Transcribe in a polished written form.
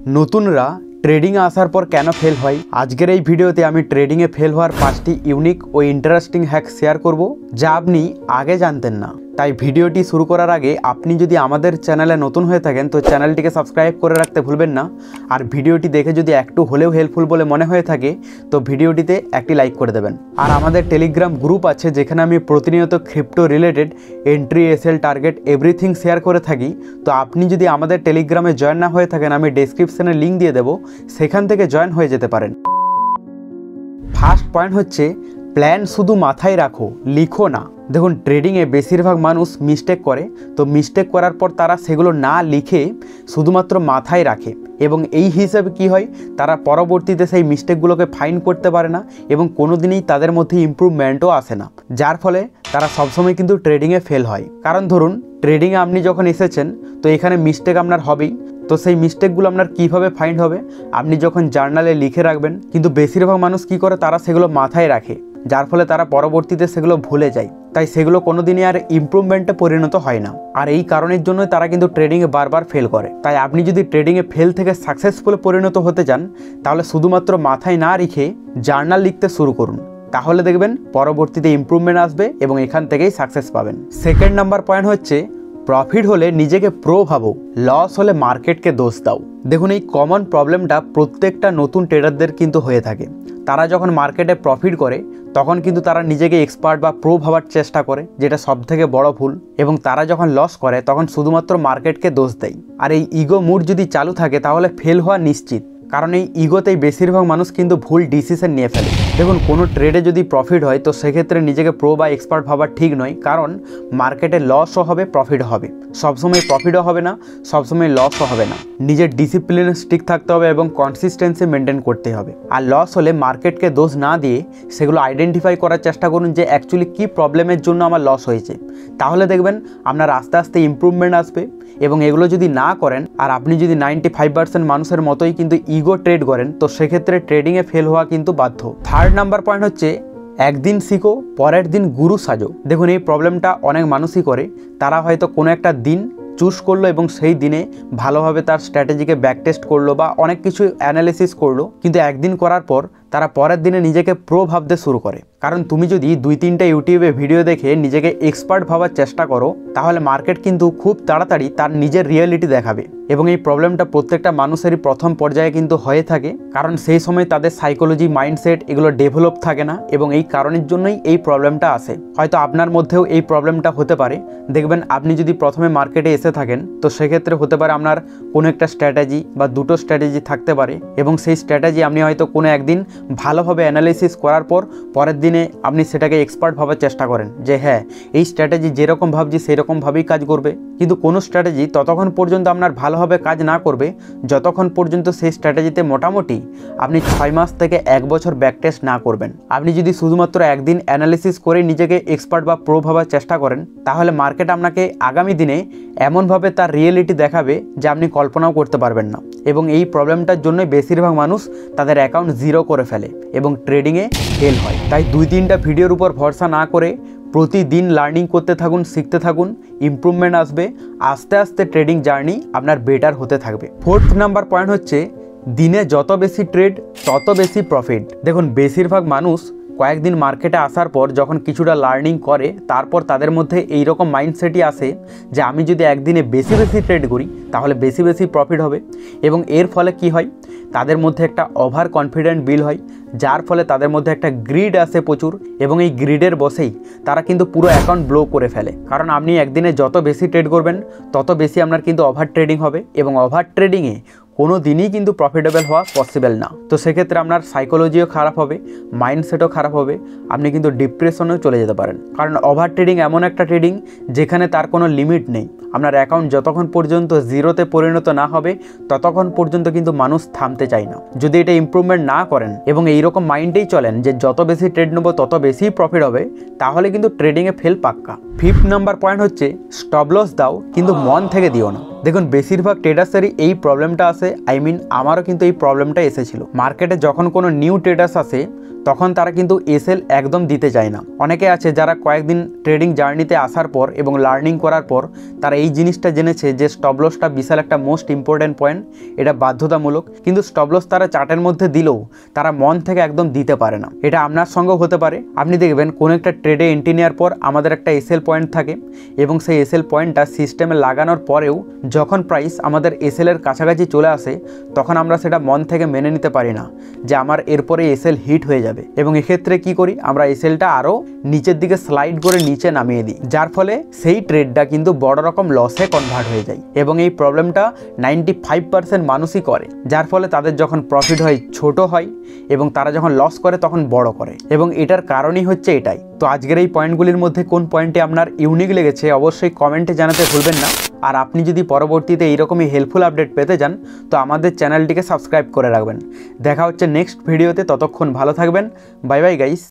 নতুনরা ট্রেডিংয়ে আসার পর কেন ফেল হয়, আজকের এই ভিডিওতে আমি ট্রেডিংয়ে ফেল হওয়ার 5টি ইউনিক ও ইন্টারেস্টিং হ্যাক শেয়ার করব যা আপনি আগে জানতেন না। তাই ভিডিওটি শুরু করার আগে আপনি যদি আমাদের চ্যানেলে নতুন হয়ে থাকেন তো চ্যানেলটিকে সাবস্ক্রাইব করে রাখতে ভুলবেন না। আর ভিডিওটি দেখে যদি একটু হলেও হেল্পফুল বলে মনে হয়ে থাকে তো ভিডিওটিতে একটি লাইক করে দেবেন। আর আমাদের টেলিগ্রাম গ্রুপ আছে যেখানে আমি প্রতিনিয়ত crypto related entry, SL, target everything share করে থাকি। তো আপনি যদি আমাদের টেলিগ্রামে জয়েন না হয়ে থাকেন আমি ডেসক্রিপশনে লিঙ্ক দিয়ে দেবো, সেখান থেকে জয়েন হয়ে যেতে পারেন। ফার্স্ট পয়েন্ট হচ্ছে প্ল্যান শুধু মাথায় রাখো, লিখো না। দেখুন, ট্রেডিংয়ে বেশিরভাগ মানুষ মিস্টেক করে, তো মিস্টেক করার পর তারা সেগুলো না লিখে শুধুমাত্র মাথায় রাখে এবং এই হিসাবে কি হয়, তারা পরবর্তীতে সেই মিস্টেকগুলোকে ফাইন্ড করতে পারে না এবং কোনো দিনই তাদের মধ্যে ইমপ্রুভমেন্টও আসে না, যার ফলে তারা সবসময় কিন্তু ট্রেডিংয়ে ফেল হয়। কারণ ধরুন, ট্রেডিংয়ে আপনি যখন এসেছেন তো এখানে মিস্টেক আপনার হবেই, তো সেই মিস্টেকগুলো আপনার কীভাবে ফাইন্ড হবে, আপনি যখন জার্নালে লিখে রাখবেন। কিন্তু বেশিরভাগ মানুষ কি করে, তারা সেগুলো মাথায় রাখে, যার ফলে তারা পরবর্তীতে সেগুলো ভুলে যায়, তাই সেগুলো কোনো দিনই আর ইমপ্রুভমেন্টে পরিণত হয় না। আর এই কারণের জন্য তারা কিন্তু ট্রেডিংয়ে বারবার ফেল করে। তাই আপনি যদি ট্রেডিংয়ে ফেল থেকে সাকসেসফুলে পরিণত হতে চান তাহলে শুধুমাত্র মাথায় না রেখে জার্নাল লিখতে শুরু করুন, তাহলে দেখবেন পরবর্তীতে ইমপ্রুভমেন্ট আসবে এবং এখান থেকেই সাকসেস পাবেন। সেকেন্ড নাম্বার পয়েন্ট হচ্ছে প্রফিট হলে নিজেকে প্রো ভাবো, লস হলে মার্কেটকে দোষ দাও। দেখুন, এই কমন প্রবলেমটা প্রত্যেকটা নতুন ট্রেডারদের কিন্তু হয়ে থাকে। তারা যখন মার্কেটে প্রফিট করে তখন কিন্তু তারা নিজেকে এক্সপার্ট বা প্রো ভাবার চেষ্টা করে, যেটা সবথেকে বড় ভুল। এবং তারা যখন লস করে তখন শুধুমাত্র মার্কেটকে দোষ দেয়। আর এই ইগো মুড যদি চালু থাকে তাহলে ফেল হওয়া নিশ্চিত, কারণ এই ইগোতেই বেশিরভাগ মানুষ কিন্তু ভুল ডিসিশন নিয়ে ফেলে। দেখুন, কোনো ট্রেডে যদি প্রফিট হয় তো সেক্ষেত্রে নিজেকে প্রো বা এক্সপার্ট ভাবা ঠিক নয়, কারণ মার্কেটে লসও হবে, প্রফিটও হবে। সবসময় প্রফিটও হবে না, সবসময় লসও হবে না। নিজের ডিসিপ্লিনে স্টিক থাকতে হবে এবং কনসিস্টেন্সি মেনটেন করতে হবে। আর লস হলে মার্কেটকে দোষ না দিয়ে সেগুলো আইডেন্টিফাই করার চেষ্টা করুন যে অ্যাকচুয়ালি কী প্রবলেমের জন্য আমার লস হয়েছে, তাহলে দেখবেন আপনার আস্তে আস্তে ইমপ্রুভমেন্ট আসবে। এবং এগুলো যদি না করেন আর আপনি যদি 95% মানুষের মতোই কিন্তু ইগো ট্রেড করেন তো সেক্ষেত্রে ট্রেডিংয়ে ফেল হওয়া কিন্তু বাধ্য। থার্ড নাম্বার পয়েন্ট হচ্ছে একদিন শিখো, পরের দিন গুরু সাজো। দেখুন, এই প্রবলেমটা অনেক মানুষই করে। তারা হয়তো কোনো একটা দিন চুজ করলো এবং সেই দিনে ভালোভাবে তার স্ট্র্যাটেজিকে ব্যাকটেস্ট করলো বা অনেক কিছু অ্যানালিসিস করলো, কিন্তু একদিন করার পর তারা পরের দিনে নিজেকে প্রো ভাবতে শুরু করে। কারণ তুমি যদি 2-3টা ইউটিউবে ভিডিও দেখে নিজেকে এক্সপার্ট ভাবার চেষ্টা করো তাহলে মার্কেট কিন্তু খুব তাড়াতাড়ি তার নিজের রিয়েলিটি দেখাবে। এবং এই প্রবলেমটা প্রত্যেকটা মানুষেরই প্রথম পর্যায়ে কিন্তু হয়ে থাকে, কারণ সেই সময় তাদের সাইকোলজি, মাইন্ডসেট এগুলো ডেভেলপ থাকে না এবং এই কারণের জন্যই এই প্রবলেমটা আসে। হয়তো আপনার মধ্যেও এই প্রবলেমটা হতে পারে। দেখবেন, আপনি যদি প্রথমে মার্কেটে এসে থাকেন তো সেক্ষেত্রে হতে পারে আপনার কোনো একটা স্ট্র্যাটেজি বা দুটো স্ট্র্যাটেজি থাকতে পারে এবং সেই স্ট্র্যাটেজি আপনি হয়তো কোনো একদিন ভালোভাবে অ্যানালিসিস করার পর পরের দিনে আপনি সেটাকে এক্সপার্ট ভাবার চেষ্টা করেন যে হ্যাঁ, এই স্ট্র্যাটেজি যেরকম ভাবছি সেই রকমভাবেই কাজ করবে। কিন্তু কোনো স্ট্র্যাটেজি ততক্ষণ পর্যন্ত আপনার ভালোভাবে কাজ না করবে যতক্ষণ পর্যন্ত সেই স্ট্র্যাটেজিতে মোটামুটি আপনি 6 মাস থেকে 1 বছর ব্যাকটেস্ট না করবেন। আপনি যদি শুধুমাত্র একদিন অ্যানালিসিস করে নিজেকে এক্সপার্ট বা প্রো ভাবার চেষ্টা করেন তাহলে মার্কেট আপনাকে আগামী দিনে এমনভাবে তার রিয়েলিটি দেখাবে যে আপনি কল্পনাও করতে পারবেন না। এবং এই প্রবলেমটার জন্যই বেশিরভাগ মানুষ তাদের অ্যাকাউন্ট জিরো করে ফেলে এবং ট্রেডিংয়ে ফেল হয়। তাই 2-3টা ভিডিওর উপর ভরসা না করে প্রতিদিন লার্নিং করতে থাকুন, শিখতে থাকুন, ইমপ্রুভমেন্ট আসবে। আস্তে আস্তে ট্রেডিং জার্নি আপনার বেটার হতে থাকবে। ফোর্থ নাম্বার পয়েন্ট হচ্ছে দিনে যত বেশি ট্রেড তত বেশি প্রফিট। দেখুন, বেশিরভাগ মানুষ কয়েকদিন মার্কেটে আসার পর যখন কিছুটা লার্নিং করে তারপর তাদের মধ্যে এই রকম মাইন্ডসেটই আসে যে আমি যদি একদিনে বেশি বেশি ট্রেড করি তাহলে বেশি বেশি প্রফিট হবে। এবং এর ফলে কি হয়, তাদের মধ্যে একটা ওভার কনফিডেন্ট বিল হয়, যার ফলে তাদের মধ্যে একটা গ্রিড আসে প্রচুর এবং এই গ্রিডের বসেই তারা কিন্তু পুরো অ্যাকাউন্ট ব্লো করে ফেলে। কারণ আপনি একদিনে যত বেশি ট্রেড করবেন তত বেশি আপনার কিন্তু ওভার ট্রেডিং হবে এবং ওভার ট্রেডিংয়ে কোনো দিনই কিন্তু প্রফিটেবল হওয়া পসিবল না। তো সেক্ষেত্রে আপনার সাইকোলজিও খারাপ হবে, মাইন্ডসেটও খারাপ হবে, আপনি কিন্তু ডিপ্রেশনেও চলে যেতে পারেন। কারণ ওভার ট্রেডিং এমন একটা ট্রেডিং যেখানে তার কোনো লিমিট নেই। আপনার অ্যাকাউন্ট যতক্ষণ পর্যন্ত জিরোতে পরিণত না হবে ততক্ষণ পর্যন্ত কিন্তু মানুষ থামতে চায় না। যদি এটা ইমপ্রুভমেন্ট না করেন এবং এইরকম মাইন্ডেই চলেন যে যত বেশি ট্রেড নেবো তত বেশি প্রফিট হবে, তাহলে কিন্তু ট্রেডিংয়ে ফেল পাক্কা। ফিফথ নাম্বার পয়েন্ট হচ্ছে স্টপ লস দাও কিন্তু মন থেকে দিও না। দেখুন, বেশিরভাগ ট্রেডার্সেরই এই প্রবলেমটা আসে, আমারও কিন্তু এই প্রবলেমটা এসেছিল। মার্কেটে যখন কোনো নিউ ট্রেডার্স আসে তখন তারা কিন্তু এসএল একদম দিতে চায় না। অনেকে আছে যারা কয়েকদিন ট্রেডিং জার্নিতে আসার পর এবং লার্নিং করার পর তারা এই জিনিসটা জেনেছে যে স্টপ লসটা বিশাল একটা মোস্ট ইম্পর্টেন্ট পয়েন্ট, এটা বাধ্যতামূলক। কিন্তু স্টপ লস তারা চার্টের মধ্যে দিলেও তারা মন থেকে একদম দিতে পারে না। এটা আপনার সঙ্গেও হতে পারে। আপনি দেখবেন কোনো একটা ট্রেডে এন্ট্রি নেওয়ার পর আমাদের একটা এসএল পয়েন্ট থাকে এবং সেই এসএল পয়েন্টটা সিস্টেমে লাগানোর পরেও যখন প্রাইস আমাদের এসএল এর কাছাকাছি চলে আসে তখন আমরা সেটা মন থেকে মেনে নিতে পারি না যে আমার এরপরে এসএল হিট হয়ে যাবে, এবং এক্ষেত্রে কি করি আমরা এসএলটা আরও নিচের দিকে স্লাইড করে নিচে নামিয়ে দিই, যার ফলে সেই ট্রেডটা কিন্তু বড় রকম লসে কনভার্ট হয়ে যায়। এবং এই প্রবলেমটা 95% মানুষই করে, যার ফলে তাদের যখন প্রফিট হয় ছোট হয় এবং তারা যখন লস করে তখন বড় করে, এবং এটার কারণই হচ্ছে এটাই। তো আজকের এই পয়েন্টগুলির মধ্যে কোন পয়েন্টে আপনার ইউনিক লেগেছে অবশ্যই কমেন্টে জানাতে ভুলবেন না। আর আপনি যদি পরবর্তীতে এইরকমই হেল্পফুল আপডেট পেতে চান তো আমাদের চ্যানেলটিকে সাবস্ক্রাইব করে রাখবেন। দেখা হচ্ছে নেক্সট ভিডিওতে, ততক্ষণ ভালো থাকবেন। Bye bye guys.